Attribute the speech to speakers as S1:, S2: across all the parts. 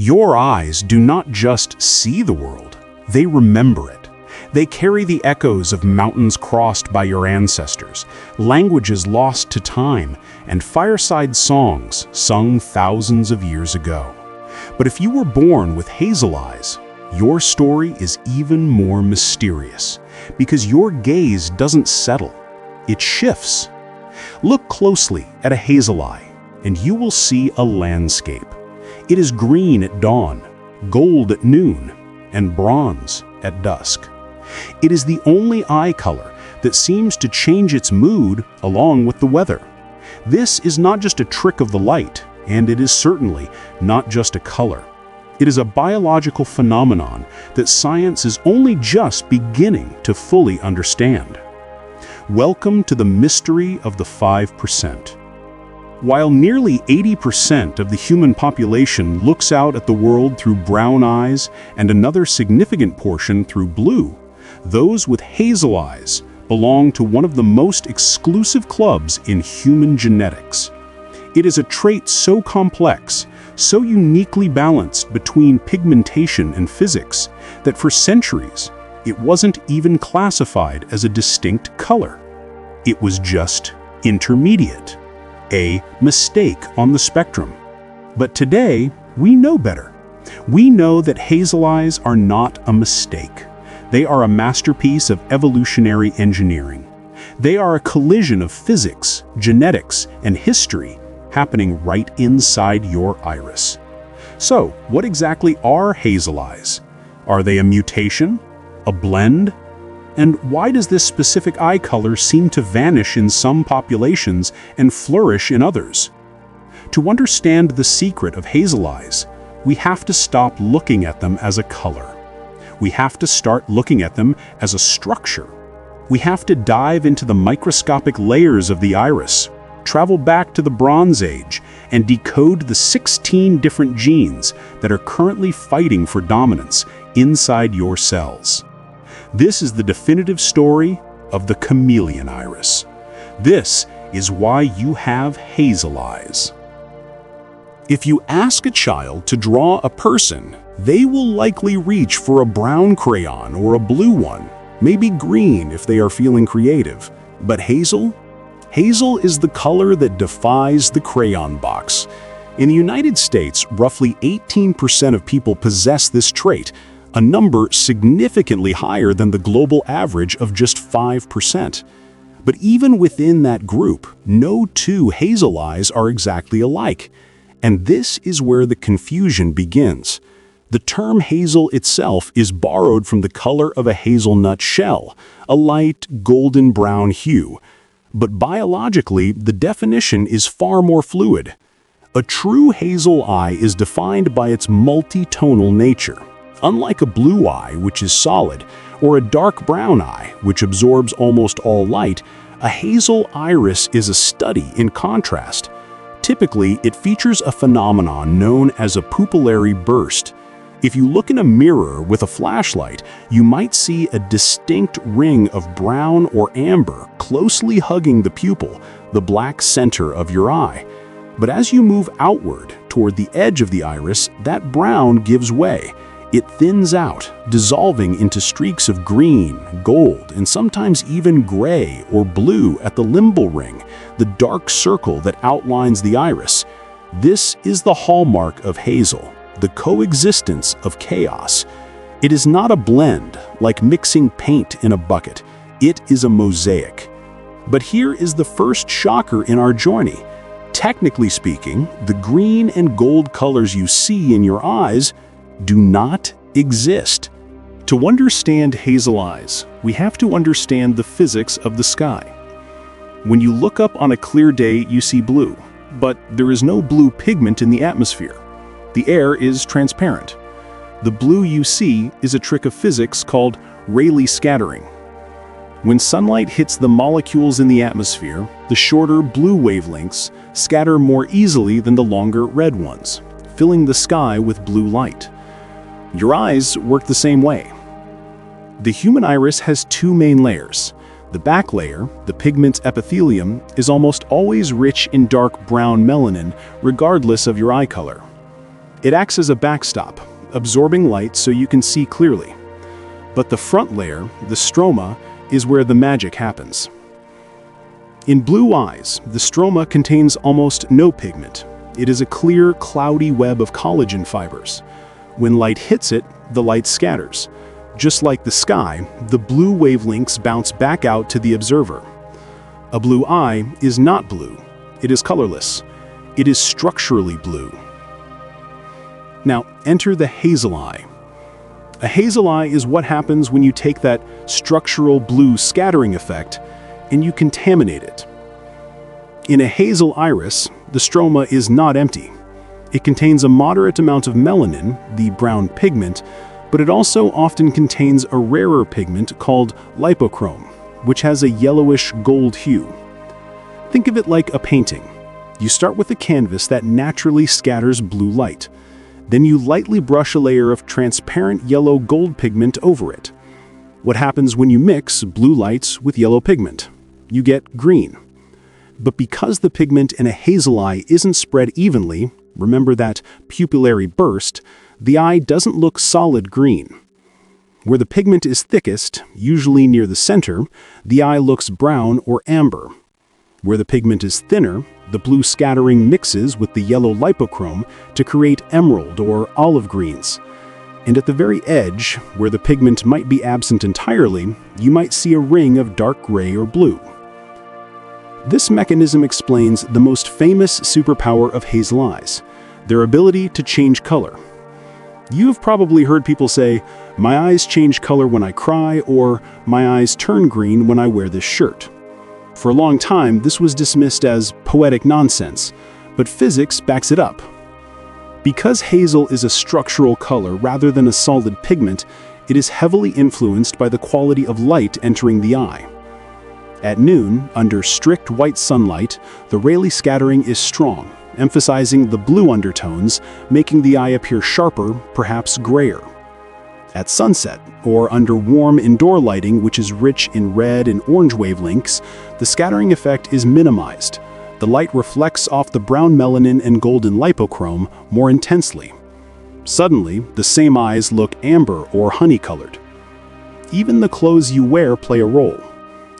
S1: Your eyes do not just see the world, they remember it. They carry the echoes of mountains crossed by your ancestors, languages lost to time, and fireside songs sung thousands of years ago. But if you were born with hazel eyes, your story is even more mysterious, because your gaze doesn't settle, it shifts. Look closely at a hazel eye, and you will see a landscape. It is green at dawn, gold at noon, and bronze at dusk. It is the only eye color that seems to change its mood along with the weather. This is not just a trick of the light, and it is certainly not just a color. It is a biological phenomenon that science is only just beginning to fully understand. Welcome to the mystery of the 5%. While nearly 80% of the human population looks out at the world through brown eyes and another significant portion through blue, those with hazel eyes belong to one of the most exclusive clubs in human genetics. It is a trait so complex, so uniquely balanced between pigmentation and physics, that for centuries, it wasn't even classified as a distinct color. It was just intermediate, a mistake on the spectrum. But today, we know better. We know that hazel eyes are not a mistake. They are a masterpiece of evolutionary engineering. They are a collision of physics, genetics, and history happening right inside your iris. So, what exactly are hazel eyes? Are they a mutation? A blend? And why does this specific eye color seem to vanish in some populations and flourish in others? To understand the secret of hazel eyes, we have to stop looking at them as a color. We have to start looking at them as a structure. We have to dive into the microscopic layers of the iris, travel back to the Bronze Age, and decode the 16 different genes that are currently fighting for dominance inside your cells. This is the definitive story of the chameleon iris. This is why you have hazel eyes. If you ask a child to draw a person, they will likely reach for a brown crayon or a blue one, maybe green if they are feeling creative. But hazel? Hazel is the color that defies the crayon box. In the United States, roughly 18% of people possess this trait, a number significantly higher than the global average of just 5%. But even within that group, no two hazel eyes are exactly alike. And this is where the confusion begins. The term hazel itself is borrowed from the color of a hazelnut shell, a light golden brown hue. But biologically, the definition is far more fluid. A true hazel eye is defined by its multitonal nature. Unlike a blue eye, which is solid, or a dark brown eye, which absorbs almost all light, a hazel iris is a study in contrast. Typically, it features a phenomenon known as a pupillary burst. If you look in a mirror with a flashlight, you might see a distinct ring of brown or amber closely hugging the pupil, the black center of your eye. But as you move outward toward the edge of the iris, that brown gives way. It thins out, dissolving into streaks of green, gold, and sometimes even gray or blue at the limbal ring, the dark circle that outlines the iris. This is the hallmark of hazel, the coexistence of chaos. It is not a blend, like mixing paint in a bucket. It is a mosaic. But here is the first shocker in our journey. Technically speaking, the green and gold colors you see in your eyes do not exist. To understand hazel eyes, we have to understand the physics of the sky. When you look up on a clear day, you see blue, but there is no blue pigment in the atmosphere. The air is transparent. The blue you see is a trick of physics called Rayleigh scattering. When sunlight hits the molecules in the atmosphere, the shorter blue wavelengths scatter more easily than the longer red ones, filling the sky with blue light. Your eyes work the same way. The human iris has two main layers. The back layer, the pigment epithelium, is almost always rich in dark brown melanin, regardless of your eye color. It acts as a backstop, absorbing light so you can see clearly. But the front layer, the stroma, is where the magic happens. In blue eyes, the stroma contains almost no pigment. It is a clear, cloudy web of collagen fibers. When light hits it, the light scatters. Just like the sky, the blue wavelengths bounce back out to the observer. A blue eye is not blue. It is colorless. It is structurally blue. Now, enter the hazel eye. A hazel eye is what happens when you take that structural blue scattering effect and you contaminate it. In a hazel iris, the stroma is not empty. It contains a moderate amount of melanin, the brown pigment, but it also often contains a rarer pigment called lipochrome, which has a yellowish gold hue. Think of it like a painting. You start with a canvas that naturally scatters blue light. Then you lightly brush a layer of transparent yellow gold pigment over it. What happens when you mix blue lights with yellow pigment? You get green. But because the pigment in a hazel eye isn't spread evenly, remember that pupillary burst, the eye doesn't look solid green. Where the pigment is thickest, usually near the center, the eye looks brown or amber. Where the pigment is thinner, the blue scattering mixes with the yellow lipochrome to create emerald or olive greens. And at the very edge, where the pigment might be absent entirely, you might see a ring of dark gray or blue. This mechanism explains the most famous superpower of hazel eyes, their ability to change color. You've probably heard people say, "My eyes change color when I cry," or "My eyes turn green when I wear this shirt." For a long time, this was dismissed as poetic nonsense, but physics backs it up. Because hazel is a structural color rather than a solid pigment, it is heavily influenced by the quality of light entering the eye. At noon, under strict white sunlight, the Rayleigh scattering is strong, emphasizing the blue undertones, making the eye appear sharper, perhaps grayer. At sunset, or under warm indoor lighting which is rich in red and orange wavelengths, the scattering effect is minimized. The light reflects off the brown melanin and golden lipochrome more intensely. Suddenly, the same eyes look amber or honey-colored. Even the clothes you wear play a role.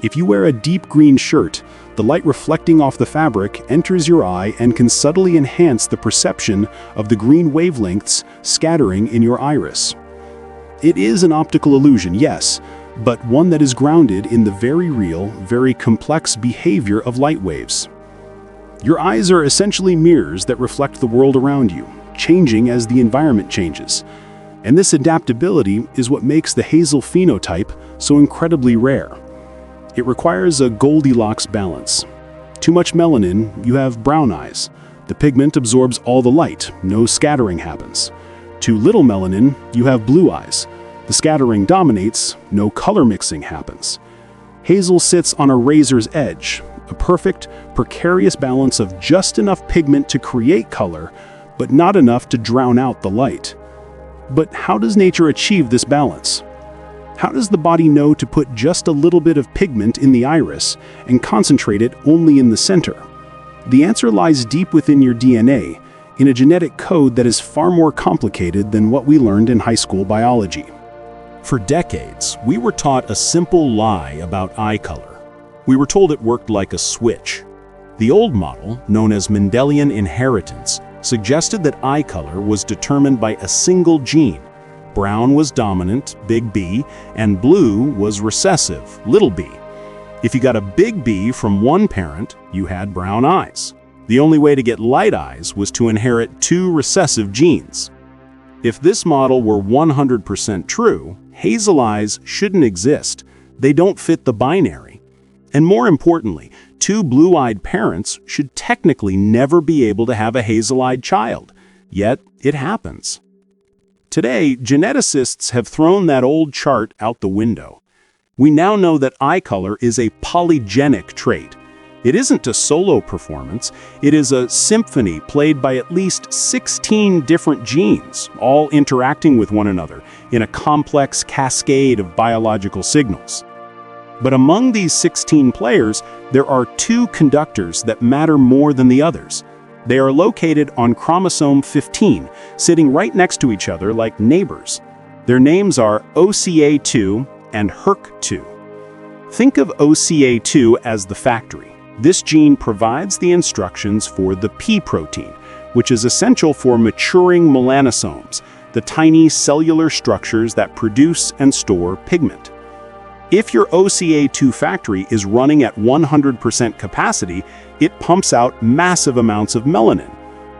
S1: If you wear a deep green shirt, the light reflecting off the fabric enters your eye and can subtly enhance the perception of the green wavelengths scattering in your iris. It is an optical illusion, yes, but one that is grounded in the very real, very complex behavior of light waves. Your eyes are essentially mirrors that reflect the world around you, changing as the environment changes. And this adaptability is what makes the hazel phenotype so incredibly rare. It requires a Goldilocks balance. Too much melanin, you have brown eyes. The pigment absorbs all the light, no scattering happens. Too little melanin, you have blue eyes. The scattering dominates, no color mixing happens. Hazel sits on a razor's edge, a perfect, precarious balance of just enough pigment to create color, but not enough to drown out the light. But how does nature achieve this balance? How does the body know to put just a little bit of pigment in the iris and concentrate it only in the center? The answer lies deep within your DNA, in a genetic code that is far more complicated than what we learned in high school biology.
S2: For decades, we were taught a simple lie about eye color. We were told it worked like a switch. The old model, known as Mendelian inheritance, suggested that eye color was determined by a single gene. Brown was dominant, big B, and blue was recessive, little b. If you got a big B from one parent, you had brown eyes. The only way to get light eyes was to inherit two recessive genes. If this model were 100% true, hazel eyes shouldn't exist. They don't fit the binary. And more importantly, two blue-eyed parents should technically never be able to have a hazel-eyed child. Yet, it happens. Today, geneticists have thrown that old chart out the window. We now know that eye color is a polygenic trait. It isn't a solo performance, it is a symphony played by at least 16 different genes, all interacting with one another in a complex cascade of biological signals. But among these 16 players, there are two conductors that matter more than the others. They are located on chromosome 15, sitting right next to each other like neighbors. Their names are OCA2 and HERC2. Think of OCA2 as the factory. This gene provides the instructions for the P protein, which is essential for maturing melanosomes, the tiny cellular structures that produce and store pigment. If your OCA2 factory is running at 100% capacity, it pumps out massive amounts of melanin.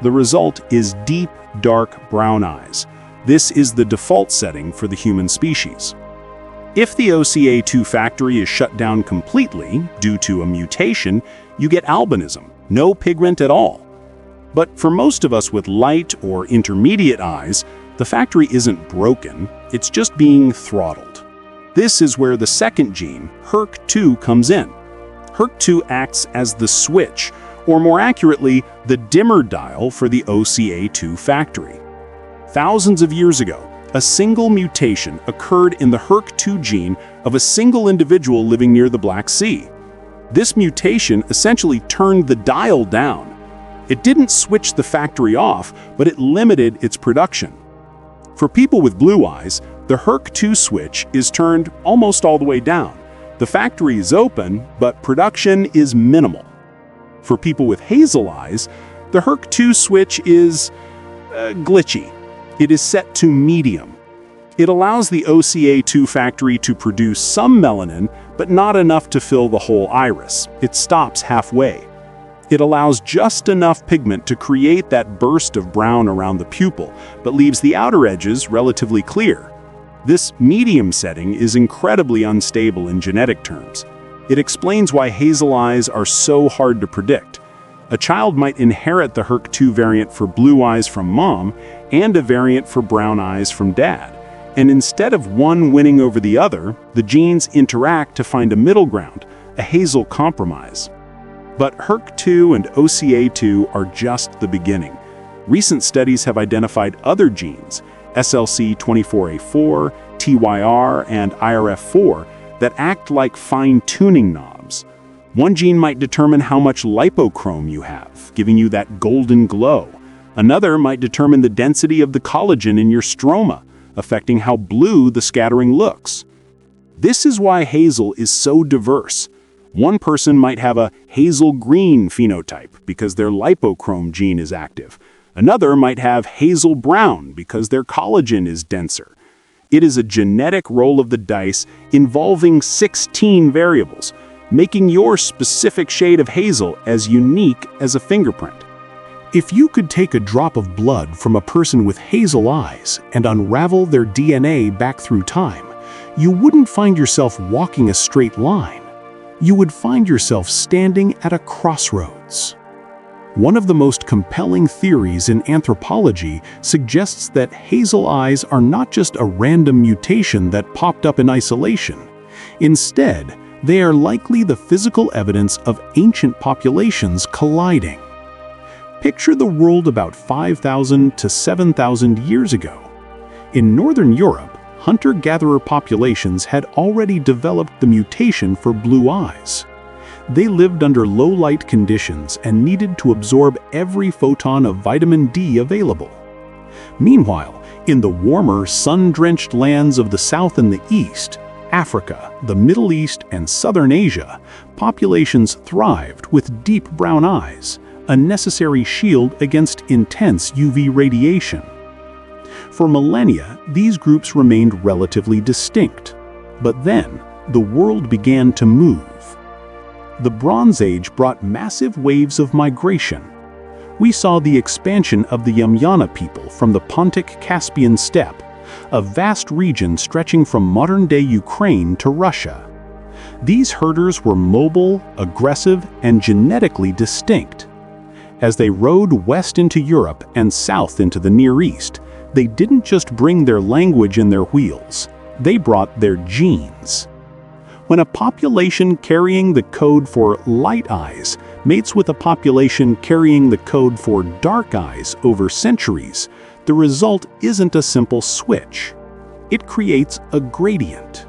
S2: The result is deep, dark brown eyes. This is the default setting for the human species. If the OCA2 factory is shut down completely due to a mutation, you get albinism, no pigment at all. But for most of us with light or intermediate eyes, the factory isn't broken, it's just being throttled. This is where the second gene, HERC2, comes in. HERC2 acts as the switch, or more accurately, the dimmer dial for the OCA2 factory. Thousands of years ago, a single mutation occurred in the HERC2 gene of a single individual living near the Black Sea. This mutation essentially turned the dial down. It didn't switch the factory off, but it limited its production. For people with blue eyes, the HERC2 switch is turned almost all the way down. The factory is open, but production is minimal. For people with hazel eyes, the HERC2 switch is glitchy. It is set to medium. It allows the OCA2 factory to produce some melanin, but not enough to fill the whole iris. It stops halfway. It allows just enough pigment to create that burst of brown around the pupil, but leaves the outer edges relatively clear. This medium setting is incredibly unstable in genetic terms. It explains why hazel eyes are so hard to predict. A child might inherit the HERC2 variant for blue eyes from mom and a variant for brown eyes from dad. And instead of one winning over the other, the genes interact to find a middle ground, a hazel compromise. But HERC2 and OCA2 are just the beginning. Recent studies have identified other genes, SLC24A4, TYR, and IRF4, that act like fine-tuning knobs. One gene might determine how much lipochrome you have, giving you that golden glow. Another might determine the density of the collagen in your stroma, affecting how blue the scattering looks. This is why hazel is so diverse. One person might have a hazel green phenotype because their lipochrome gene is active. Another might have hazel brown because their collagen is denser. It is a genetic roll of the dice involving 16 variables, making your specific shade of hazel as unique as a fingerprint.
S1: If you could take a drop of blood from a person with hazel eyes and unravel their DNA back through time, you wouldn't find yourself walking a straight line. You would find yourself standing at a crossroads. One of the most compelling theories in anthropology suggests that hazel eyes are not just a random mutation that popped up in isolation. Instead, they are likely the physical evidence of ancient populations colliding. Picture the world about 5,000 to 7,000 years ago. In Northern Europe, hunter-gatherer populations had already developed the mutation for blue eyes. They lived under low-light conditions and needed to absorb every photon of vitamin D available. Meanwhile, in the warmer, sun-drenched lands of the South and the East, Africa, the Middle East, and Southern Asia, populations thrived with deep brown eyes, a necessary shield against intense UV radiation. For millennia, these groups remained relatively distinct. But then, the world began to move. The Bronze Age brought massive waves of migration. We saw the expansion of the Yamyana people from the Pontic-Caspian steppe, a vast region stretching from modern-day Ukraine to Russia. These herders were mobile, aggressive, and genetically distinct. As they rode west into Europe and south into the Near East, they didn't just bring their language in their wheels, they brought their genes. When a population carrying the code for light eyes mates with a population carrying the code for dark eyes over centuries, the result isn't a simple switch. It creates a gradient.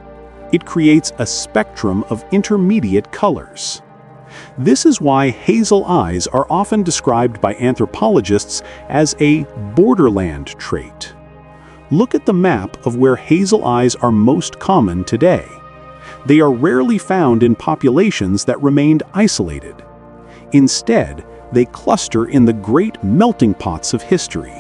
S1: It creates a spectrum of intermediate colors.
S2: This is why hazel eyes are often described by anthropologists as a borderland trait. Look at the map of where hazel eyes are most common today. They are rarely found in populations that remained isolated. Instead, they cluster in the great melting pots of history.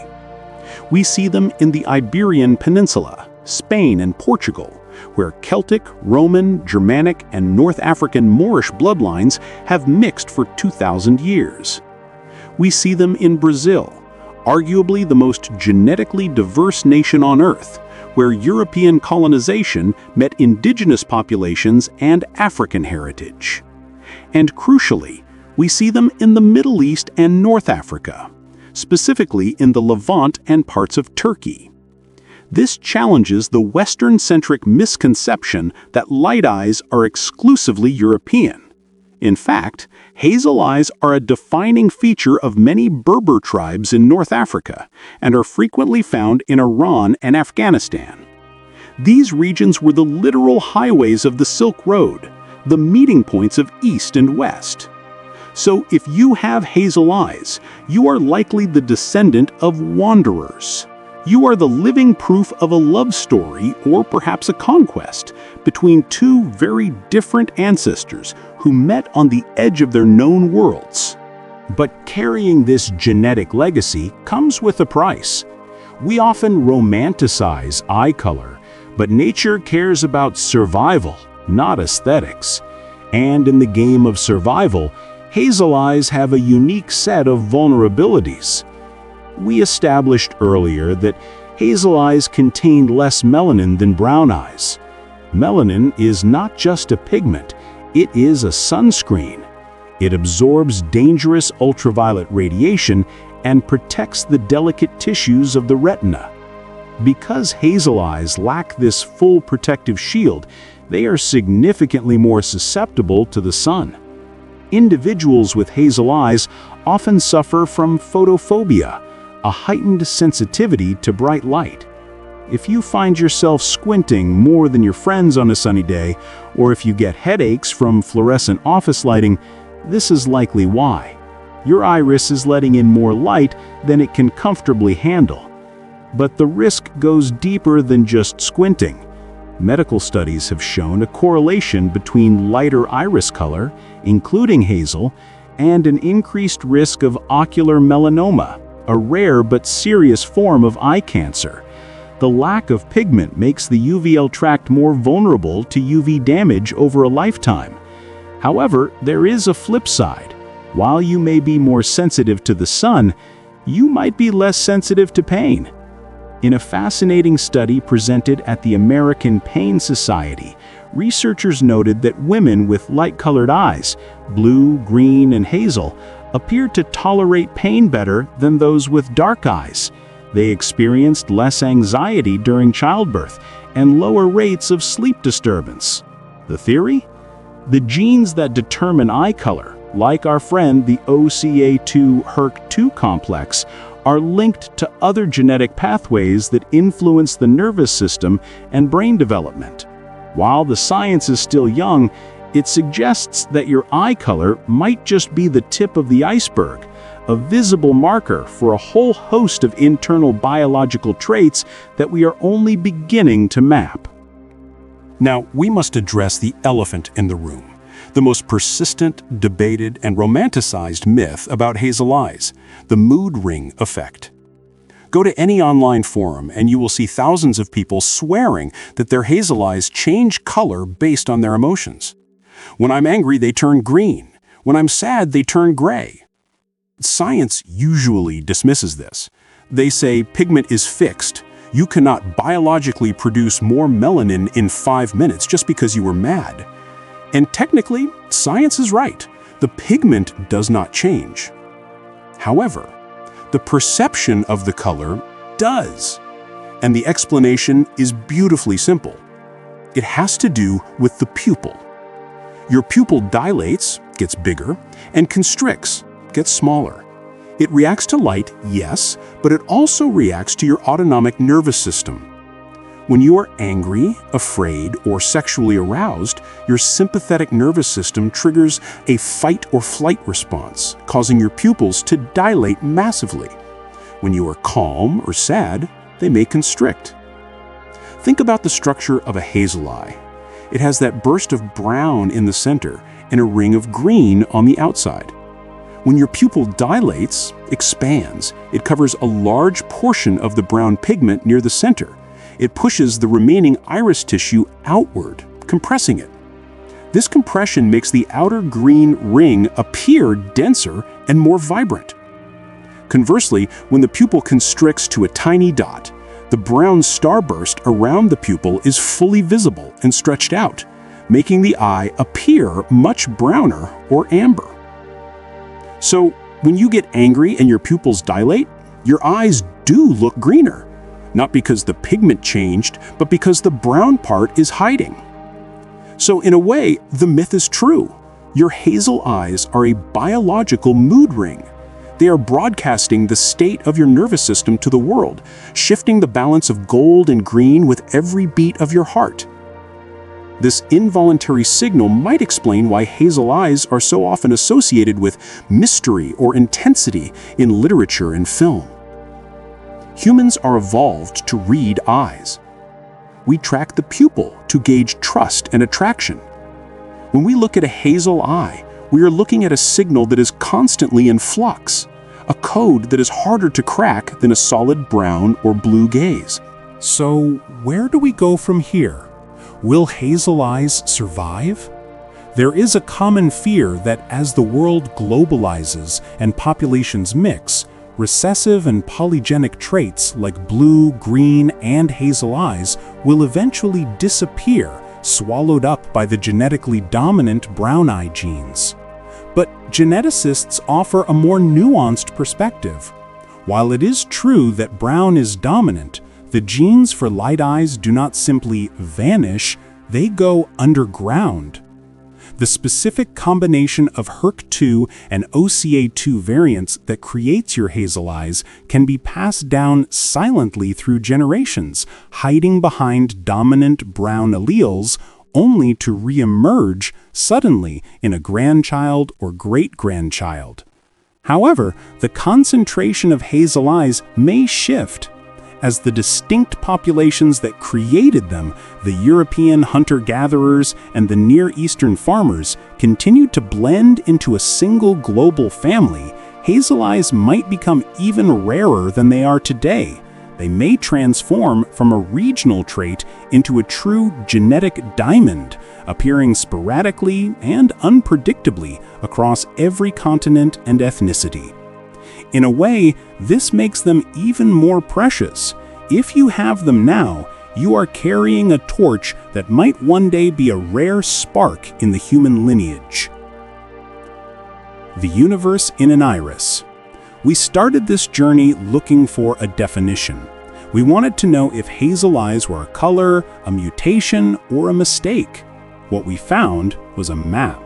S2: We see them in the Iberian Peninsula, Spain and Portugal, where Celtic, Roman, Germanic, and North African Moorish bloodlines have mixed for 2,000 years. We see them in Brazil, arguably the most genetically diverse nation on Earth, where European colonization met indigenous populations and African heritage. And crucially, we see them in the Middle East and North Africa, specifically in the Levant and parts of Turkey. This challenges the Western-centric misconception that light eyes are exclusively European. In fact, hazel eyes are a defining feature of many Berber tribes in North Africa and are frequently found in Iran and Afghanistan. These regions were the literal highways of the Silk Road, the meeting points of East and West. So if you have hazel eyes, you are likely the descendant of wanderers. You are the living proof of a love story, or perhaps a conquest, between two very different ancestors who met on the edge of their known worlds. But carrying this genetic legacy comes with a price. We often romanticize eye color, but nature cares about survival, not aesthetics. And in the game of survival, hazel eyes have a unique set of vulnerabilities. We established earlier that hazel eyes contain less melanin than brown eyes. Melanin is not just a pigment, it is a sunscreen. It absorbs dangerous ultraviolet radiation and protects the delicate tissues of the retina. Because hazel eyes lack this full protective shield, they are significantly more susceptible to the sun. Individuals with hazel eyes often suffer from photophobia, a heightened sensitivity to bright light. If you find yourself squinting more than your friends on a sunny day, or if you get headaches from fluorescent office lighting, this is likely why. Your iris is letting in more light than it can comfortably handle. But the risk goes deeper than just squinting. Medical studies have shown a correlation between lighter iris color, including hazel, and an increased risk of ocular melanoma, a rare but serious form of eye cancer. The lack of pigment makes the uveal tract more vulnerable to UV damage over a lifetime. However, there is a flip side. While you may be more sensitive to the sun, you might be less sensitive to pain. In a fascinating study presented at the American Pain Society, researchers noted that women with light-colored eyes, blue, green, and hazel, appeared to tolerate pain better than those with dark eyes. They experienced less anxiety during childbirth and lower rates of sleep disturbance. The theory? The genes that determine eye color, like our friend the OCA2 HERC2 complex, are linked to other genetic pathways that influence the nervous system and brain development. While the science is still young, it suggests that your eye color might just be the tip of the iceberg, a visible marker for a whole host of internal biological traits that we are only beginning to map.
S1: Now, we must address the elephant in the room, the most persistent, debated, and romanticized myth about hazel eyes, the mood ring effect. Go to any online forum and you will see thousands of people swearing that their hazel eyes change color based on their emotions. When I'm angry, they turn green. When I'm sad, they turn gray. Science usually dismisses this. They say pigment is fixed. You cannot biologically produce more melanin in 5 minutes just because you were mad. And technically, science is right. The pigment does not change. However, the perception of the color does. And the explanation is beautifully simple. It has to do with the pupil. Your pupil dilates, gets bigger, and constricts, gets smaller. It reacts to light, yes, but it also reacts to your autonomic nervous system. When you are angry, afraid, or sexually aroused, your sympathetic nervous system triggers a fight or flight response, causing your pupils to dilate massively. When you are calm or sad, they may constrict. Think about the structure of a hazel eye. It has that burst of brown in the center and a ring of green on the outside. When your pupil dilates, expands, it covers a large portion of the brown pigment near the center. It pushes the remaining iris tissue outward, compressing it. This compression makes the outer green ring appear denser and more vibrant. Conversely, when the pupil constricts to a tiny dot, the brown starburst around the pupil is fully visible and stretched out, making the eye appear much browner or amber. So, when you get angry and your pupils dilate, your eyes do look greener. Not because the pigment changed, but because the brown part is hiding. So in a way, the myth is true. Your hazel eyes are a biological mood ring. They are broadcasting the state of your nervous system to the world, shifting the balance of gold and green with every beat of your heart. This involuntary signal might explain why hazel eyes are so often associated with mystery or intensity in literature and film. Humans are evolved to read eyes. We track the pupil to gauge trust and attraction. When we look at a hazel eye, we are looking at a signal that is constantly in flux, a code that is harder to crack than a solid brown or blue gaze.
S2: So, where do we go from here? Will hazel eyes survive? There is a common fear that as the world globalizes and populations mix, recessive and polygenic traits like blue, green, and hazel eyes will eventually disappear, swallowed up by the genetically dominant brown eye genes. But geneticists offer a more nuanced perspective. While it is true that brown is dominant, the genes for light eyes do not simply vanish, they go underground. The specific combination of HERC2 and OCA2 variants that creates your hazel eyes can be passed down silently through generations, hiding behind dominant brown alleles, only to re-emerge suddenly in a grandchild or great-grandchild. However, the concentration of hazel eyes may shift. As the distinct populations that created them, the European hunter-gatherers and the Near Eastern farmers, continued to blend into a single global family, hazel eyes might become even rarer than they are today. They may transform from a regional trait into a true genetic diamond, appearing sporadically and unpredictably across every continent and ethnicity. In a way, this makes them even more precious. If you have them now, you are carrying a torch that might one day be a rare spark in the human lineage. The universe in an iris. We started this journey looking for a definition. We wanted to know if hazel eyes were a color, a mutation, or a mistake. What we found was a map.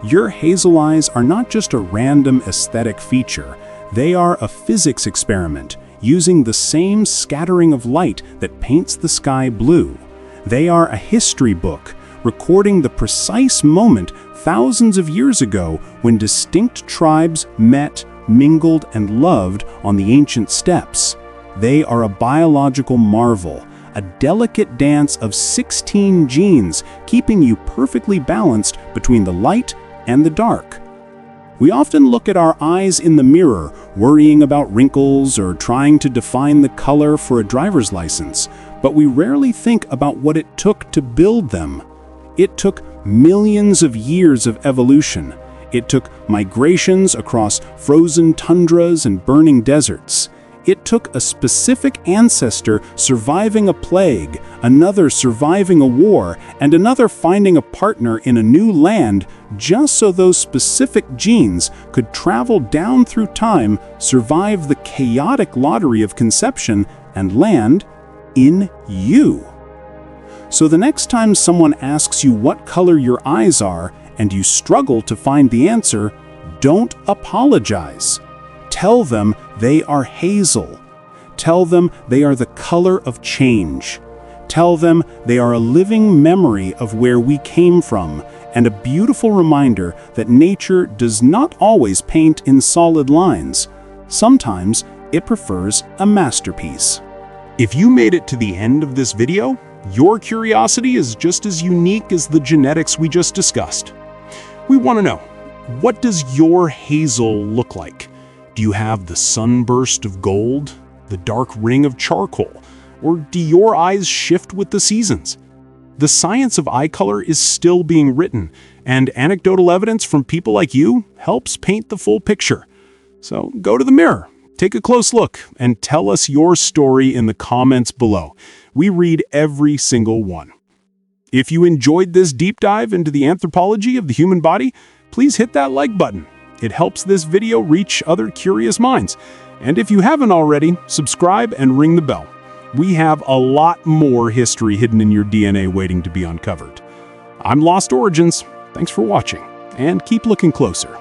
S2: Your hazel eyes are not just a random aesthetic feature. They are a physics experiment, using the same scattering of light that paints the sky blue. They are a history book, recording the precise moment thousands of years ago when distinct tribes met, mingled, and loved on the ancient steppes. They are a biological marvel, a delicate dance of 16 genes keeping you perfectly balanced between the light and the dark. We often look at our eyes in the mirror, worrying about wrinkles or trying to define the color for a driver's license, but we rarely think about what it took to build them. It took millions of years of evolution. It took migrations across frozen tundras and burning deserts. It took a specific ancestor surviving a plague, another surviving a war, and another finding a partner in a new land, just so those specific genes could travel down through time, survive the chaotic lottery of conception, and land in you. So the next time someone asks you what color your eyes are, and you struggle to find the answer, don't apologize. Tell them they are hazel. Tell them they are the color of change. Tell them they are a living memory of where we came from and a beautiful reminder that nature does not always paint in solid lines. Sometimes it prefers a masterpiece.
S1: If you made it to the end of this video, your curiosity is just as unique as the genetics we just discussed. We want to know, what does your Hazel look like? Do you have the sunburst of gold, the dark ring of charcoal, or do your eyes shift with the seasons? The science of eye color is still being written, and anecdotal evidence from people like you helps paint the full picture. So go to the mirror, take a close look, and tell us your story in the comments below. We read every single one. If you enjoyed this deep dive into the anthropology of the human body, please hit that like button. It helps this video reach other curious minds. And if you haven't already, subscribe and ring the bell. We have a lot more history hidden in your DNA waiting to be uncovered. I'm Lost Origins. Thanks for watching, and keep looking closer.